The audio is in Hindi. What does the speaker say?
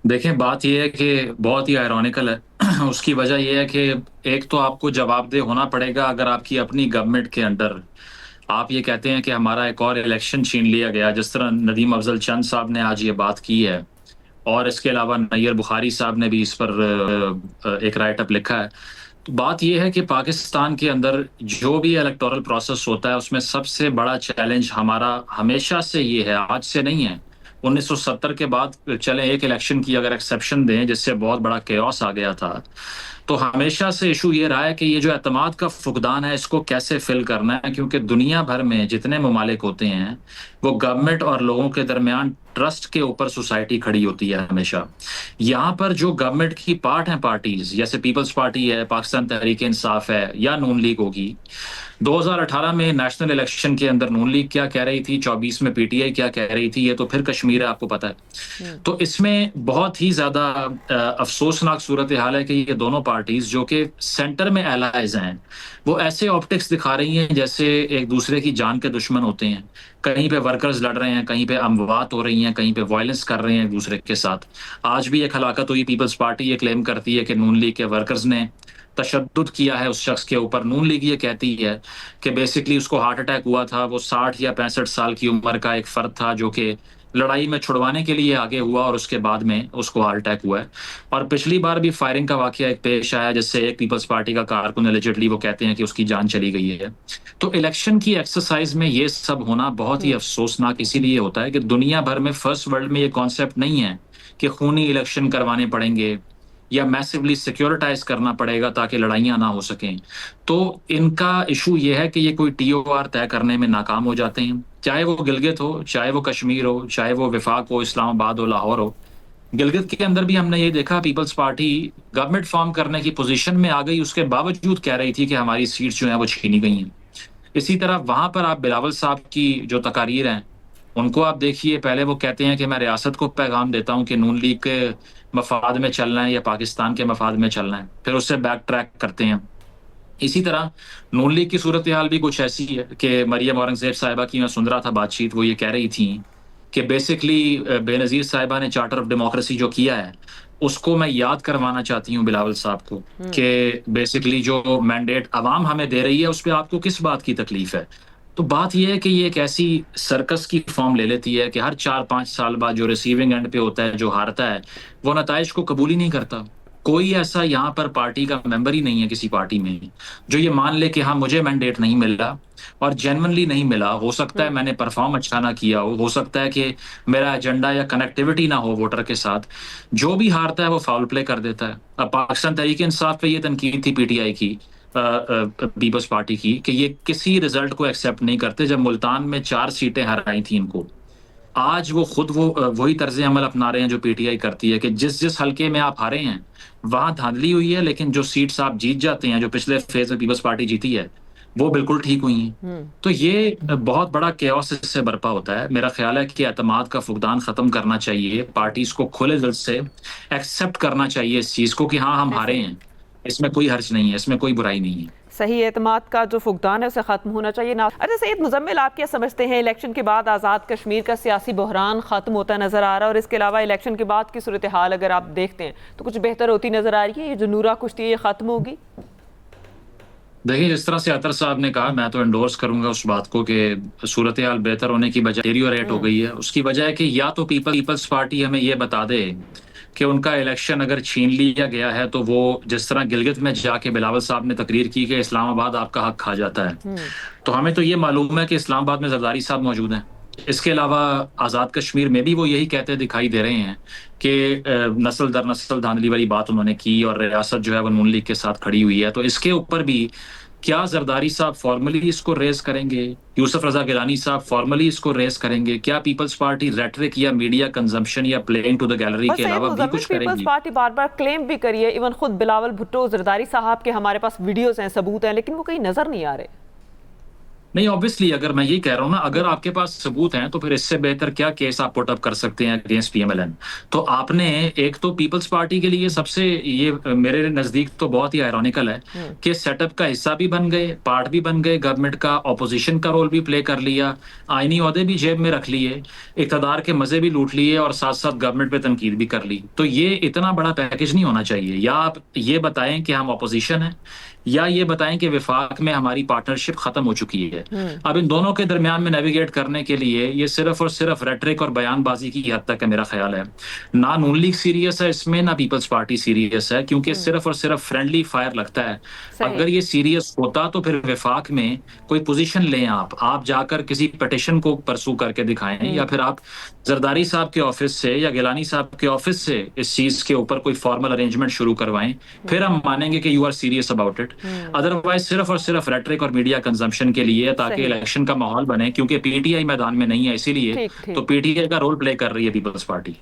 देखें, बात ये है कि बहुत ही आयरॉनिकल है। उसकी वजह ये है कि एक तो आपको जवाबदेह होना पड़ेगा अगर आपकी अपनी गवर्नमेंट के अंडर आप ये कहते हैं कि हमारा एक और इलेक्शन छीन लिया गया, जिस तरह नदीम अफजल चंद साहब ने आज ये बात की है। और इसके अलावा नैयर बुखारी साहब ने भी इस पर एक राइट अप लिखा है। तो बात यह है कि पाकिस्तान के अंदर जो भी इलेक्टोरल प्रोसेस होता है उसमें सबसे बड़ा चैलेंज हमारा हमेशा से ये है, आज से नहीं है। 1970 के बाद चले एक इलेक्शन की अगर एक्सेप्शन दें जिससे बहुत बड़ा केओस आ गया था, तो हमेशा से इशू ये रहा है कि ये जो एतमाद का फुकदान है इसको कैसे फिल करना है, क्योंकि दुनिया भर में जितने ममालिक होते हैं वो गवर्नमेंट और लोगों के दरमियान ट्रस्ट के ऊपर सोसाइटी खड़ी होती है हमेशा। यहाँ पर जो गवर्नमेंट की पार्ट है पार्टीज, जैसे पीपल्स पार्टी है, पाकिस्तान तहरीक इंसाफ है या नून लीग होगी। 2018 में नेशनल इलेक्शन के अंदर नून लीग क्या कह रही थी, 24 में पीटीआई क्या कह रही थी, ये तो फिर कश्मीर है, आपको पता है। हम्म। तो इसमें बहुत ही ज्यादा अफसोसनाक सूरत हाल है कि ये दोनों पार्टीज जो कि सेंटर में एलाइज हैं, वो ऐसे ऑप्टिक्स दिखा रही हैं जैसे एक दूसरे की जान के दुश्मन होते हैं। कहीं पे वर्कर्स लड़ रहे हैं, कहीं पे अमवात हो रही हैं, कहीं पे वायलेंस कर रहे हैं एक दूसरे के साथ। आज भी एक हलाकत हुई, पीपल्स पार्टी ये क्लेम करती है कि नून लीग के वर्कर्स ने तशद्दुद किया है उस शख्स के ऊपर। नून लीग ये कहती है कि बेसिकली उसको हार्ट अटैक हुआ था, वो 60 या 65 साल की उम्र का एक फर्द था जो कि लड़ाई में छुड़वाने के लिए आगे हुआ और उसके बाद में उसको हार्ट अटैक हुआ है। और पिछली बार भी फायरिंग का वाकया एक पेश आया जिससे एक पीपल्स पार्टी का कारकुन एलिजिडली वो कहते हैं कि उसकी जान चली गई है। तो इलेक्शन की एक्सरसाइज में ये सब होना बहुत ही हम्म। अफसोसनाक इसीलिए होता है कि दुनिया भर में फर्स्ट वर्ल्ड में ये कॉन्सेप्ट नहीं है कि खूनी इलेक्शन करवाने पड़ेंगे या मैसिवली सिक्योरिटाइज करना पड़ेगा ताकि लड़ाइयां ना हो सकें। तो इनका इशू ये है कि ये कोई टीओआर तय करने में नाकाम हो जाते हैं, चाहे वो गिलगित हो, चाहे वो कश्मीर हो, चाहे वो विफाक हो, इस्लामाबाद हो, लाहौर हो। गिलगित के अंदर भी हमने ये देखा, पीपल्स पार्टी गवर्नमेंट फॉर्म करने की पोजीशन में आ गई, उसके बावजूद कह रही थी कि हमारी सीट जो है वो छीनी गई हैं। इसी तरह वहां पर आप बिलावल साहब की जो तकारीर हैं उनको आप देखिए, पहले वो कहते हैं कि मैं रियासत को पैगाम देता हूं कि नून लीग के मफाद में चलना है या पाकिस्तान के मफाद में चलना है, फिर उससे बैक ट्रैक करते हैं। इसी तरह नून लीग की सूरत हाल भी कुछ ऐसी है कि मरियम औरंगजेब साहिबा की मैं सुन रहा था बातचीत, वो ये कह रही थी कि बेसिकली बेनजीर साहिबा ने चार्टर ऑफ डेमोक्रेसी जो किया है उसको मैं याद करवाना चाहती हूँ बिलावल साहब को हम्म। कि बेसिकली जो मैंडेट अवाम हमें दे रही है उस पर आपको किस बात की तकलीफ है। तो बात यह है कि ये एक ऐसी सर्कस की फॉर्म ले लेती है कि हर 4-5 साल बाद जो रिसीविंग एंड पे होता है, जो हारता है, वो नताइज को कबूल ही नहीं करता। कोई ऐसा यहाँ पर पार्टी का मेंबर ही नहीं है किसी पार्टी में जो ये मान ले कि हाँ मुझे मैंडेट नहीं मिला और जेन्युइनली नहीं मिला। हो सकता है हम्म। मैंने परफॉर्म अच्छा ना किया हो सकता है कि मेरा एजेंडा या कनेक्टिविटी ना हो वोटर के साथ। जो भी हारता है वो फाउल प्ले कर देता है। अब पाकिस्तान तहरीक इंसाफ पे ये तनकीद थी पीटीआई की, पीपल्स पार्टी की, कि ये किसी रिजल्ट को एक्सेप्ट नहीं करते। जब मुल्तान में 4 सीटें हराई थी इनको, आज वो खुद वही तर्ज अमल अपना रहे हैं जो पीटीआई करती है कि जिस जिस हलके में आप हारे हैं वहां धांधली हुई है, लेकिन जो सीट्स आप जीत जाते हैं, जो पिछले फेज में पीपल्स पार्टी जीती है, वो बिल्कुल ठीक हुई हैं। हम्म। तो ये बहुत बड़ा केओस इससे बर्पा होता है। मेरा ख्याल है कि एतमाद का फुकदान खत्म करना चाहिए, पार्टीज को खुले दिल से एक्सेप्ट करना चाहिए इस चीज को कि हाँ हम हारे सही। हैं, इसमें कोई हर्ज नहीं है, इसमें कोई बुराई नहीं है। सही एतमाद का जो फुकदान है उसे ख़त्म होना चाहिए ना। अच्छा सैयद मुजम्मिल, आप क्या समझते हैं, इलेक्शन के बाद आज़ाद कश्मीर का सियासी बहरान ख़त्म होता नज़र आ रहा है, और इसके अलावा इलेक्शन के बाद की सूरत हाल अगर आप देखते हैं तो कुछ बेहतर होती नज़र आ रही है? ये जो नूरा कुश्ती है ये ख़त्म होगी? देखिए, जिस तरह से अतर साहब ने कहा, मैं तो एंडोर्स करूंगा उस बात को कि सूरत हाल बेहतर होने की बजाय डेरियोरेट हो हम्म। गई है। उसकी वजह है कि या तो पीपल्स पार्टी हमें ये बता दे कि उनका इलेक्शन अगर छीन लिया गया है तो वो जिस तरह गिलगित में जाके बिलावल साहब ने तकरीर की कि इस्लामाबाद आपका हक खा जाता है, हम्म। तो हमें तो ये मालूम है कि इस्लामाबाद में जरदारी साहब मौजूद हैं। इसके अलावा आज़ाद कश्मीर में भी वो यही कहते दिखाई दे रहे हैं कि नस्ल दर नस्ल धांधली वाली बात उन्होंने की और रियासत जो है वो नून लीग के साथ खड़ी हुई है। तो इसके ऊपर भी क्या जरदारी साहब फॉर्मली इसको रेस करेंगे, यूसुफ रजा गिलानी साहब फॉर्मली इसको रेस करेंगे, क्या पीपल्स पार्टी रेटरिक या मीडिया कंजम्पशन या प्लेइंग टू द गैलरी और के सैयद अलावा भी मुजम्मिल, कुछ पीपल्स करेंगी? पार्टी बार बार क्लेम भी करी है, इवन खुद बिलावल भुट्टो जरदारी साहब के हमारे पास वीडियोस हैं, सबूत हैं, लेकिन वो कहीं नज़र नहीं आ रहे। नहीं, ऑब्वियसली अगर मैं यही कह रहा हूँ ना, अगर आपके पास सबूत हैं तो फिर इससे बेहतर क्या केस आप पुट अप कर सकते हैं अगेंस्ट पीएमएलएन। तो आपने एक तो पीपल्स पार्टी के लिए सबसे ये मेरे नजदीक तो बहुत ही आयरॉनिकल है कि सेटअप का हिस्सा भी बन गए, पार्ट भी बन गए गवर्नमेंट का, ऑपोजिशन का रोल भी प्ले कर लिया, आईनी ओहदे भी जेब में रख लिए, इक़्तिदार के मजे भी लूट लिए और साथ साथ गवर्नमेंट पे तनकीद भी कर ली। तो ये इतना बड़ा पैकेज नहीं होना चाहिए। या आप ये बताएं कि हम ऑपोजिशन हैं, या ये बताएं कि विफाक में हमारी पार्टनरशिप खत्म हो चुकी है। अब इन दोनों के दरमियान में नेविगेट करने के लिए ये सिर्फ और सिर्फ रेटरिक और बयानबाजी की हद तक है, मेरा ख्याल है। ना नून लीग सीरियस है इसमें, ना पीपल्स पार्टी सीरियस है, क्योंकि सिर्फ और सिर्फ फ्रेंडली फायर लगता है। सही। अगर ये सीरियस होता तो फिर विफाक में कोई पोजीशन लें, आप जाकर किसी पिटिशन को परसू करके दिखाएं, या फिर आप जरदारी साहब के ऑफिस से या गिलानी साहब के ऑफिस से इस चीज के ऊपर कोई फॉर्मल अरेंजमेंट शुरू करवाएं, फिर हम मानेंगे कि you are serious about it. Otherwise सिर्फ और सिर्फ रेटरिक और मीडिया कंजम्पशन के लिए, ताकि सही। इलेक्शन का माहौल बने, क्योंकि पीटीआई मैदान में नहीं है इसीलिए, ठीक तो ठीक। पीटीआई का रोल प्ले कर रही है पीपल्स पार्टी।